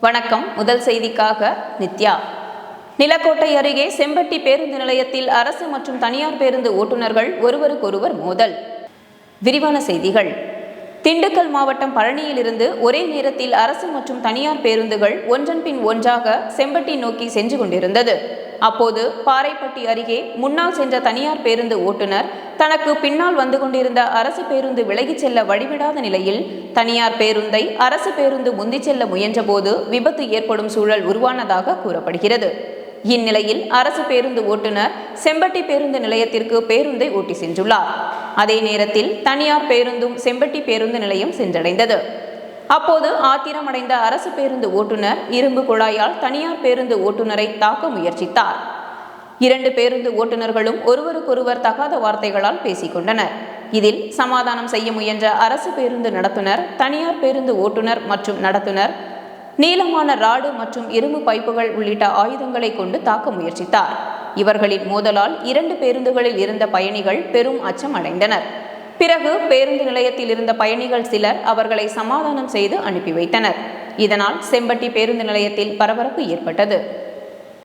வணக்கம். முதல் செய்திக்காக நித்யா. நிலக்கோட்டை அருகே செம்பட்டி பேருந்து நிலையத்தில் அரசு மற்றும் தனியார் பேருந்து ஓட்டுநர்கள் ஒருவருக்கொருவர் மோதல். விரிவான செய்திகள். திண்டுக்கல் மாவட்டம் பழனியிலிருந்து ஒரே நேரத்தில் அரசு மற்றும் தனியார் பேருந்துகள் ஒன்றன் பின் ஒன்றாக செம்பட்டி நோக்கி சென்று கொண்டிருந்தது. அப்போது பாறைப்பட்டி அருகே முன்னால் சென்ற தனியார் பேருந்து ஓட்டுநர் தனக்கு பின்னால் வந்து கொண்டிருந்த அரசு பேருந்து விலகிச் செல்ல வழிவிடாத நிலையில் தனியார் பேருந்தை அரசு பேருந்து முந்திச் செல்ல முயன்றபோது விபத்து ஏற்படும் சூழல் உருவானதாக கூறப்படுகிறது. இந்நிலையில் அரசு பேருந்து ஓட்டுநர் செம்பட்டி பேருந்து நிலையத்திற்கு பேருந்தை ஓட்டி சென்றுள்ளார். அதே நேரத்தில் தனியார் பேருந்தும் செம்பட்டி பேருந்து நிலையம் சென்றடைந்தது. அப்போது ஆத்திரமடைந்த அரசு பேருந்து ஓட்டுநர் இரும்பு குழாயால் தனியார் பேருந்து ஓட்டுநரை தாக்க முயற்சித்தார். இரண்டு பேருந்து ஓட்டுநர்களும் ஒருவருக்கொருவர் தகாத வார்த்தைகளால் பேசிக்கொண்டனர். இதில் சமாதானம் செய்ய முயன்ற அரசு பேருந்து நடத்துனர் தனியார் பேருந்து ஓட்டுநர் மற்றும் நடத்துனர் நீளமான ராடு மற்றும் இரும்பு பைப்புகள் உள்ளிட்ட ஆயுதங்களை கொண்டு தாக்க முயற்சித்தார். இவர்களின் மோதலால் இரண்டு பேருந்துகளில் இருந்த பயணிகள் பெரும் அச்சம் அடைந்தனர். பிறகு பேருந்து நிலையத்தில் இருந்த பயணிகள் சிலர் அவர்களை சமாதானம் செய்து அனுப்பி வைத்தனர். இதனால் செம்பட்டி பேருந்து நிலையத்தில் பரபரப்பு ஏற்பட்டது.